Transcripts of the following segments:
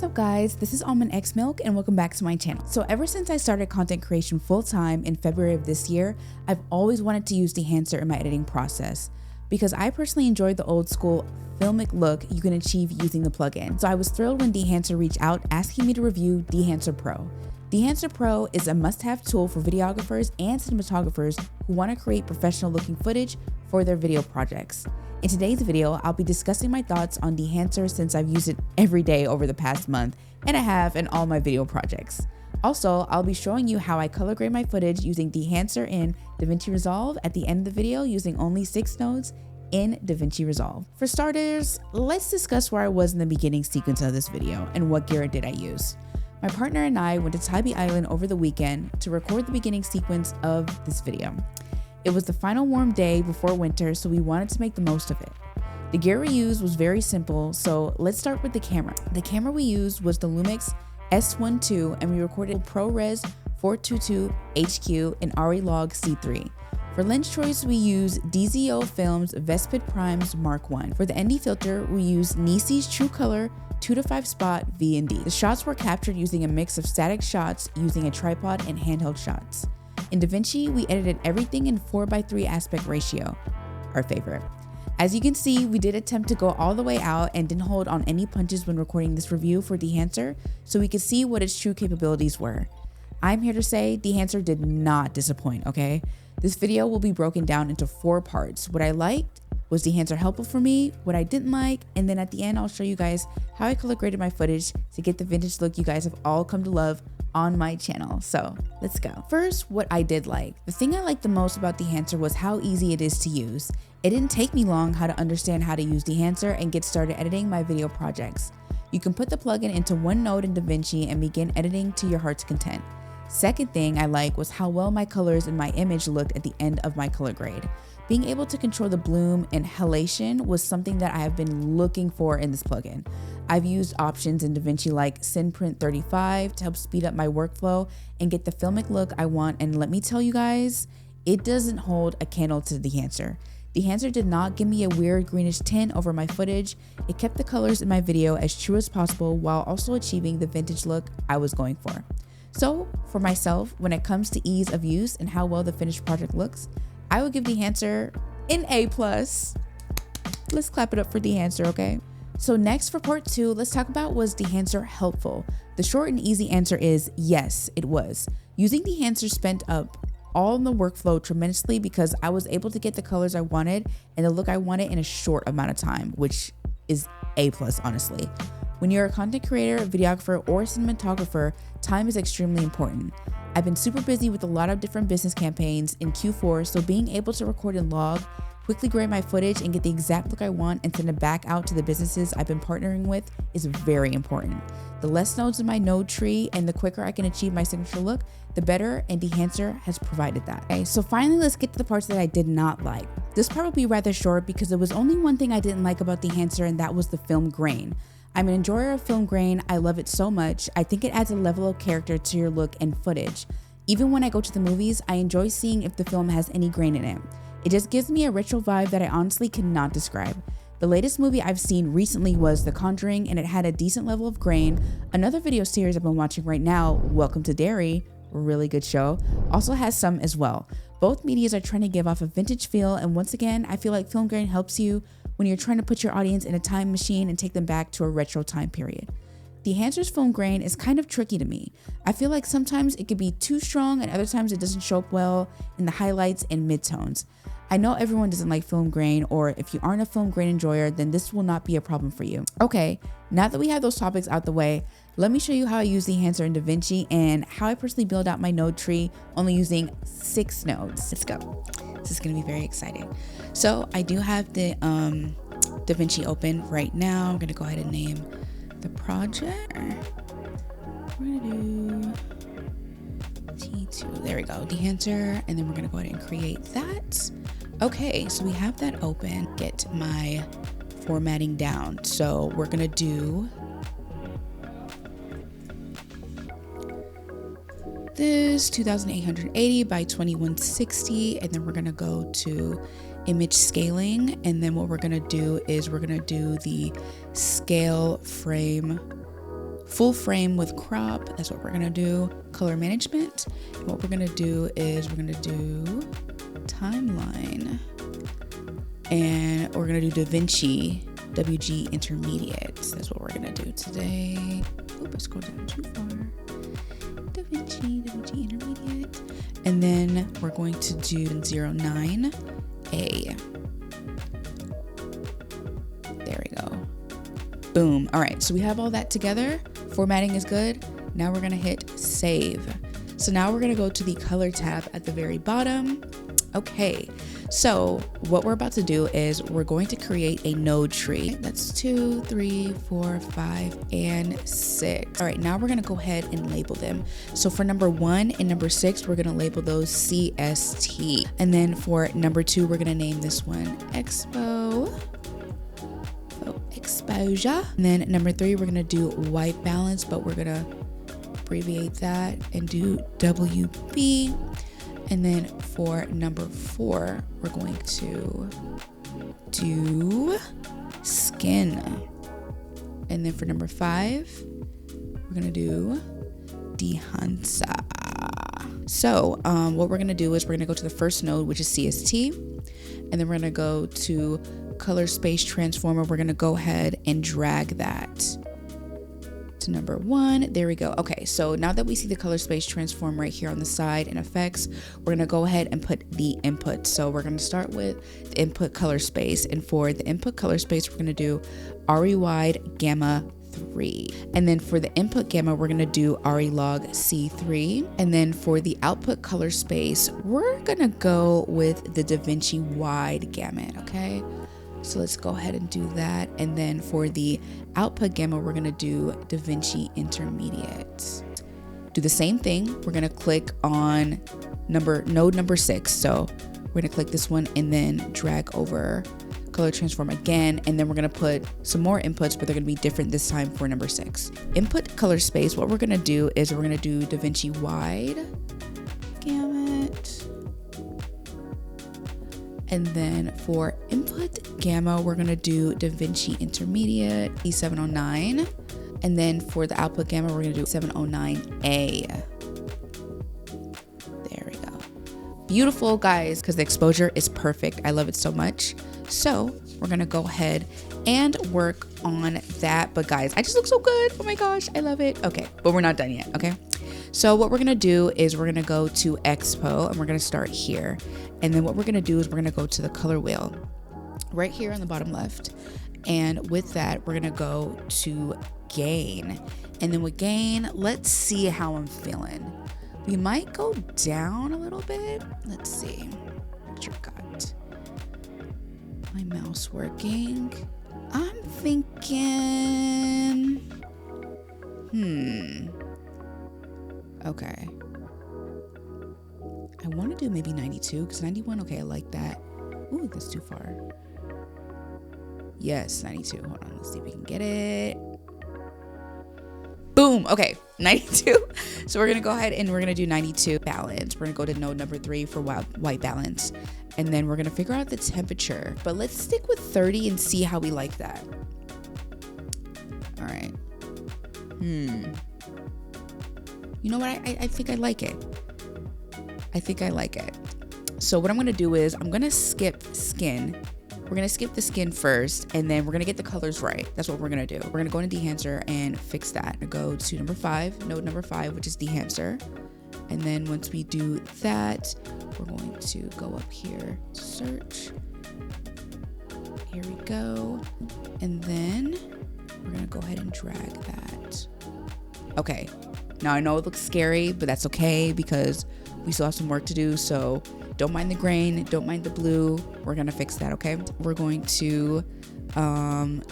What's up guys, this is Almondxmilk and welcome back to my channel. So ever since I started content creation full-time in February of this year, I've always wanted to use Dehancer in my editing process because I personally enjoyed the old school filmic look you can achieve using the plugin. So I was thrilled when Dehancer reached out asking me to review Dehancer Pro. Dehancer Pro is a must-have tool for videographers and cinematographers who want to create professional looking footage for their video projects. In today's video, I'll be discussing my thoughts on Dehancer since I've used it every day over the past month and a half in all my video projects. Also, I'll be showing you how I color grade my footage using Dehancer in Davinci Resolve at the end of the video using only 6 nodes in Davinci Resolve. For starters, let's discuss where I was in the beginning sequence of this video and what gear did I use. My partner and I went to Tybee Island over the weekend to record the beginning sequence of this video. It was the final warm day before winter, so we wanted to make the most of it. The gear we used was very simple, so let's start with the camera. The camera we used was the Lumix S12 and we recorded ProRes 422 HQ and ARRILOG C3. For lens choice, we used DZO Films Vespid Primes Mark I. For the ND filter, we used Nisi's True Color 2-5 spot V&D. The shots were captured using a mix of static shots using a tripod and handheld shots. In Davinci, we edited everything in 4:3 aspect ratio, our favorite. As you can see, we did attempt to go all the way out and didn't hold on any punches when recording this review for Dehancer, so we could see what its true capabilities were. I'm here to say Dehancer did not disappoint, okay? This video will be broken down into 4 parts. What I liked, was Dehancer helpful for me, what I didn't like, and then at the end I'll show you guys how I color graded my footage to get the vintage look you guys have all come to love on my channel. So let's go. First, what I did like. The thing I liked the most about Dehancer was how easy it is to use. It didn't take me long how to understand how to use Dehancer and get started editing my video projects. You can put the plugin into one node in Davinci and begin editing to your heart's content. Second thing I liked was how well my colors in my image looked at the end of my color grade. Being able to control the bloom and halation was something that I have been looking for in this plugin. I've used options in Davinci like SynPrint 35 to help speed up my workflow and get the filmic look I want, and let me tell you guys, it doesn't hold a candle to Dehancer. Dehancer did not give me a weird greenish tint over my footage. It kept the colors in my video as true as possible while also achieving the vintage look I was going for. So for myself, when it comes to ease of use and how well the finished project looks, I would give Dehancer an A+. Let's clap it up for Dehancer, okay? So next for part 2, let's talk about, was Dehancer helpful? The short and easy answer is yes, it was. Using Dehancer sped up all in the workflow tremendously because I was able to get the colors I wanted and the look I wanted in a short amount of time, which is A+, honestly. When you're a content creator, videographer, or cinematographer, time is extremely important. I've been super busy with a lot of different business campaigns in Q4, so being able to record and log, quickly grade my footage and get the exact look I want and send it back out to the businesses I've been partnering with is very important. The less nodes in my node tree and the quicker I can achieve my signature look, the better, and Dehancer has provided that. Okay, so finally let's get to the parts that I did not like. This part will be rather short because there was only one thing I didn't like about Dehancer, and that was the film grain. I'm an enjoyer of film grain. I love it so much. I think it adds a level of character to your look and footage. Even when I go to the movies, I enjoy seeing if the film has any grain in it. It just gives me a ritual vibe that I honestly cannot describe. The latest movie I've seen recently was The Conjuring, and it had a decent level of grain. Another video series I've been watching right now, Welcome to Derry, really good show, also has some as well. Both medias are trying to give off a vintage feel, and once again, I feel like film grain helps you when you're trying to put your audience in a time machine and take them back to a retro time period. Dehancer's film grain is kind of tricky to me. I feel like sometimes it could be too strong and other times it doesn't show up well in the highlights and midtones. I know everyone doesn't like film grain, or if you aren't a film grain enjoyer, then this will not be a problem for you. Okay, now that we have those topics out the way, let me show you how I use Dehancer in Davinci and how I personally build out my node tree only using 6 nodes. Let's go. This is going to be very exciting. So I do have the Davinci open right now. I'm going to go ahead and name the project. We're going to do T2. There we go. Dehancer. And then we're going to go ahead and create that. Okay, so we have that open. Get my formatting down. So we're going to do this 2880 by 2160, and then we're going to go to image scaling, and then what we're going to do is we're going to do the scale frame full frame with crop. That's what we're gonna do. Color management. And what we're gonna do is we're gonna do timeline. And we're gonna do Davinci WG Intermediate. That's what we're gonna do today. Oop, I scrolled down too far. Davinci Intermediate. And then we're going to do 09A. There we go. Boom. All right, so we have all that together. Formatting is good. Now we're gonna hit save. So now we're gonna go to the color tab at the very bottom. Okay, so what we're about to do is we're going to create a node tree. That's 2, 3, 4, 5, and 6. All right, now we're gonna go ahead and label them. So for number 1 and number 6, we're gonna label those CST. And then for number 2, we're gonna name this one Exposure. And then number 3, we're gonna do white balance, but we're gonna abbreviate that and do WB. And then for number 4, we're going to do skin. And then for number 5, we're gonna do Dehancer. So what we're gonna do is we're gonna go to the first node, which is CST, and then we're gonna go to color space transformer. We're gonna go ahead and drag that to number 1. There we go. Okay, so now that we see the color space transform right here on the side in effects, we're gonna go ahead and put the input. So we're gonna start with the input color space, and for the input color space, we're gonna do RE wide gamma 3. And then for the input gamma, we're gonna do RE log C3. And then for the output color space, we're gonna go with the Davinci wide gamut, okay? So let's go ahead and do that. And then for the output gamma, we're gonna do Davinci Intermediate. Do the same thing. We're gonna click on node number 6. So we're gonna click this one and then drag over color transform again. And then we're gonna put some more inputs, but they're gonna be different this time for number 6. Input color space, what we're gonna do is we're gonna do Davinci wide gamut. And then for input gamma, we're gonna do Davinci Intermediate, E709. And then for the output gamma, we're gonna do 709A. There we go. Beautiful, guys, because the exposure is perfect. I love it so much. So we're gonna go ahead and work on that. But guys, I just look so good. Oh my gosh, I love it. Okay, but we're not done yet, okay? So what we're gonna do is we're gonna go to Expo and we're gonna start here. And then what we're gonna do is we're gonna go to the color wheel right here on the bottom left. And with that, we're gonna go to gain. And then with gain, let's see how I'm feeling. We might go down a little bit. Let's see. Picture cut. My mouse working. I'm thinking, okay. I want to do maybe 92 because 91, okay, I like that. Ooh, that's too far. Yes, 92. Hold on, let's see if we can get it. Boom, okay, 92. So we're gonna go ahead and we're gonna do 92 balance. We're gonna go to node number 3 for white balance. And then we're gonna figure out the temperature. But let's stick with 30 and see how we like that. All right. You know what, I think I like it. I think I like it. So what I'm gonna do is I'm gonna skip skin. We're gonna skip the skin first, and then we're gonna get the colors right. That's what we're gonna do. We're gonna go into Dehancer and fix that. Go to number 5, node number 5, which is Dehancer. And then once we do that, we're going to go up here, search. Here we go. And then we're gonna go ahead and drag that. Okay, now I know it looks scary, but that's okay because we still have some work to do. So don't mind the grain, don't mind the blue. We're gonna fix that, okay? We're going to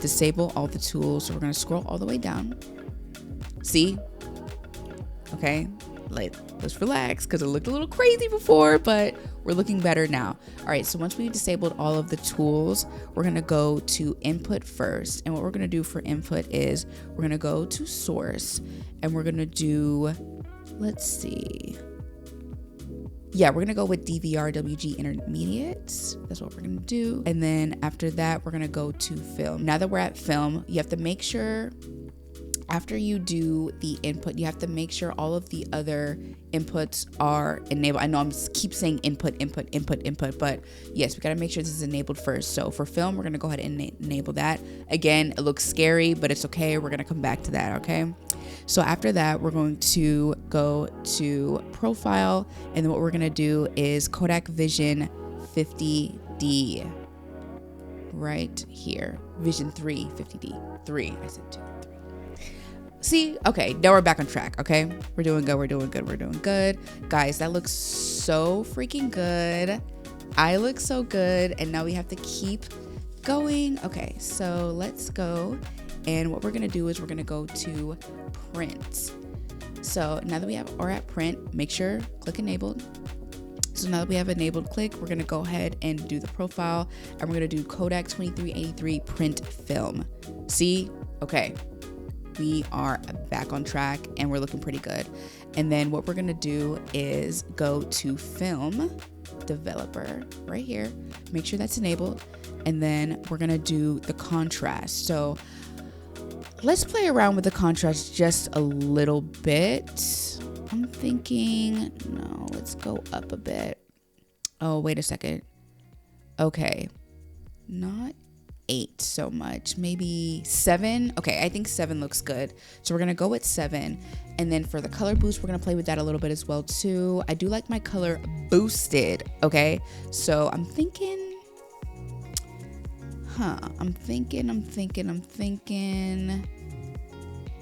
disable all the tools. So we're gonna scroll all the way down. See? Okay, let's relax because it looked a little crazy before, but we're looking better now. All right, so once we've disabled all of the tools, we're gonna go to input first. And what we're gonna do for input is we're gonna go to source and we're gonna do, let's see. Yeah, we're gonna go with DVR WG Intermediate. That's what we're gonna do. And then after that, we're gonna go to film. Now that we're at film, you have to make sure after you do the input, you have to make sure all of the other inputs are enabled. I know I'm keep saying input, but yes, we got to make sure this is enabled first. So for film, we're going to go ahead and enable that. Again, it looks scary, but it's okay. We're going to come back to that, okay? So after that, we're going to go to profile, and then what we're going to do is Kodak Vision 50D right here. Vision 3 50D. 3. I said 2. See, okay, now we're back on track, okay? We're doing good. Guys, that looks so freaking good. I look so good, and now we have to keep going. Okay, so let's go, and what we're gonna do is we're gonna go to print. So now that we are at print, make sure, click enabled. So now that we have enabled, click, we're gonna go ahead and do the profile, and we're gonna do Kodak 2383 print film. See, okay. We are back on track and we're looking pretty good. And then what we're gonna do is go to film developer right here, make sure that's enabled, and then we're gonna do the contrast. So let's play around with the contrast just a little bit. I'm thinking, no, let's go up a bit. Oh, wait a second. Okay, not 8 so much, maybe 7. Okay, I think 7 looks good, so we're gonna go with 7. And then for the color boost, we're gonna play with that a little bit as well too. I do like my color boosted, okay? So I'm thinking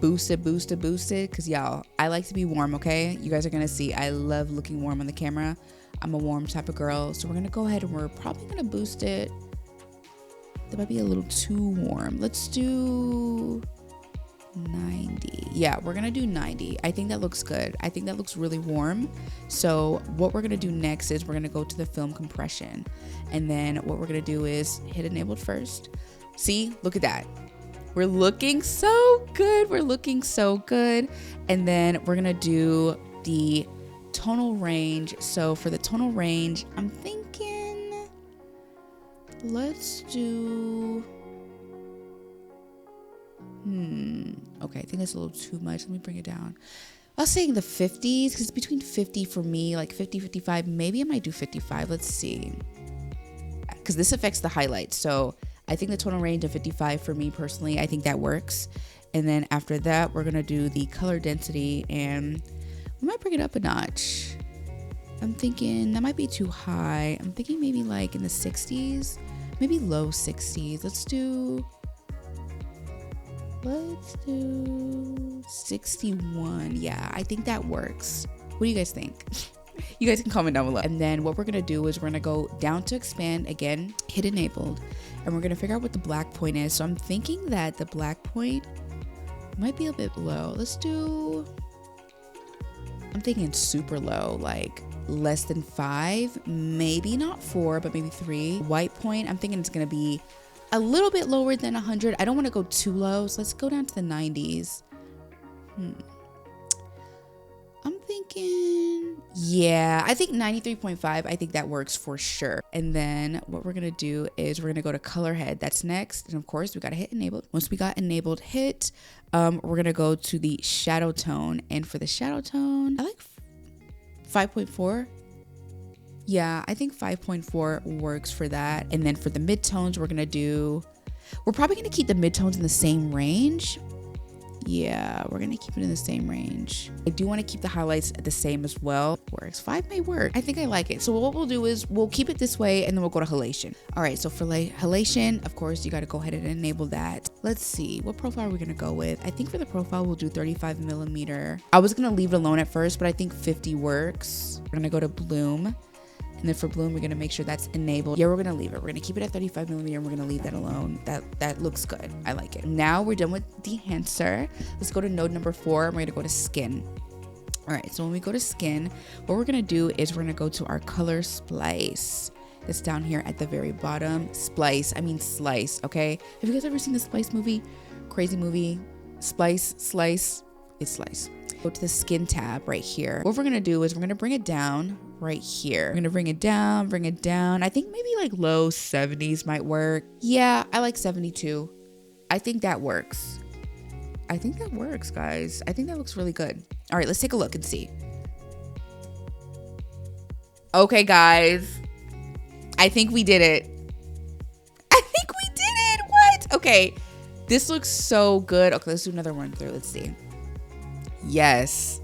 boosted, because y'all, I like to be warm, okay? You guys are gonna see I love looking warm on the camera. I'm a warm type of girl, so we're gonna go ahead and we're probably gonna boost it. That might be a little too warm. Let's do 90. Yeah, we're gonna do 90. I think that looks good. I think that looks really warm. So what we're gonna do next is we're gonna go to the film compression. And then what we're gonna do is hit enabled first. See, look at that. We're looking so good. And then we're gonna do the tonal range. So for the tonal range, I'm thinking, let's do, okay, I think that's a little too much. Let me bring it down. I was saying the 50s, because it's between 50 for me, like 50, 55. Maybe I might do 55. Let's see. Because this affects the highlights. So I think the tonal range of 55 for me personally, I think that works. And then after that, we're going to do the color density, and we might bring it up a notch. I'm thinking that might be too high. I'm thinking maybe like in the 60s, maybe low 60s. Let's do 61. Yeah, I think that works. What do you guys think? You guys can comment down below. And then what we're gonna do is we're gonna go down to expand again, hit enabled, and we're gonna figure out what the black point is. So I'm thinking that the black point might be a bit low. Let's do, I'm thinking super low, like less than 5, maybe not 4, but maybe 3. White point, I'm thinking it's gonna be a little bit lower than 100. I don't want to go too low, so let's go down to the 90s. I'm thinking, yeah, I think 93.5. I think that works for sure. And then what we're gonna do is we're gonna go to color head. That's next, and of course we gotta hit enabled. Once we got enabled hit, we're gonna go to the shadow tone, and for the shadow tone, I like 5.4. Yeah, I think 5.4 works for that. And then for the midtones, we're probably gonna keep the midtones in the same range. Yeah, we're gonna keep it in the same range. I do want to keep the highlights the same as well. Works. 5 may work. I think I like it. So what we'll do is we'll keep it this way, and then we'll go to halation. All right, so for halation, of course, you got to go ahead and enable that. Let's see, what profile are we gonna go with? I think for the profile, we'll do 35mm. I was gonna leave it alone at first, but I think 50 works. We're gonna go to bloom. And then for bloom, we're gonna make sure that's enabled. Yeah, we're gonna leave it. We're gonna keep it at 35mm, and we're gonna leave that alone. That looks good. I like it. Now we're done with Dehancer. Let's go to node number 4, and we're gonna go to skin. All right, so when we go to skin, what we're gonna do is we're gonna go to our color splice. That's down here at the very bottom. Splice, I mean slice, okay? Have you guys ever seen the Splice movie? Crazy movie. Splice, slice, it's slice. Go to the skin tab right here. What we're gonna do is we're gonna bring it down right here. We're gonna bring it down. I think maybe like low 70s might work. Yeah, I like 72. I think that works. I think that works, guys. I think that looks really good. All right, let's take a look and see. Okay, guys. I think we did it. I think we did it. What? Okay. This looks so good. Okay, let's do another one through. Let's see. Yes.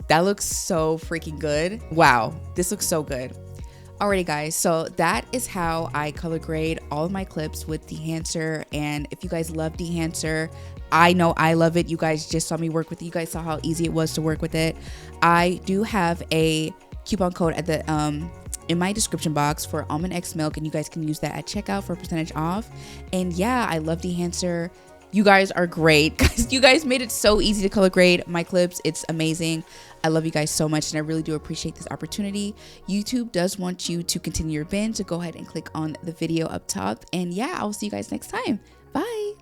That looks so freaking good. Wow. This looks so good. Alrighty, guys. So that is how I color grade all of my clips with Dehancer. And if you guys love Dehancer, I know I love it. You guys just saw me work with it. You guys saw how easy it was to work with it. I do have a coupon code at the in my description box for Almondxmilk, and you guys can use that at checkout for a percentage off. And yeah, I love Dehancer. You guys are great. Guys, you guys made it so easy to color grade my clips. It's amazing. I love you guys so much, and I really do appreciate this opportunity. YouTube does want you to continue your binge, so go ahead and click on the video up top. And yeah, I'll see you guys next time. Bye.